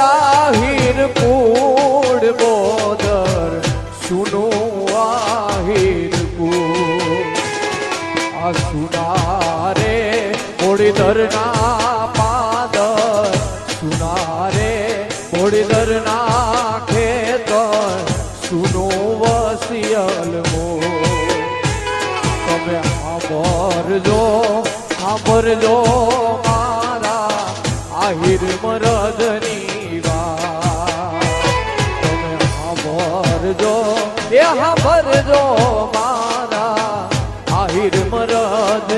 આહિર કુળ બોદર સુનું આહિર કુળ આ સુનારે મોડીધરના પાદર સુનારે મોડીધરના ખેતર સુનું વસિયલ મો તમે સાંભળજો મારા આહિર મરદની વાત તમે સાંભળજો મારા આહિર મરદ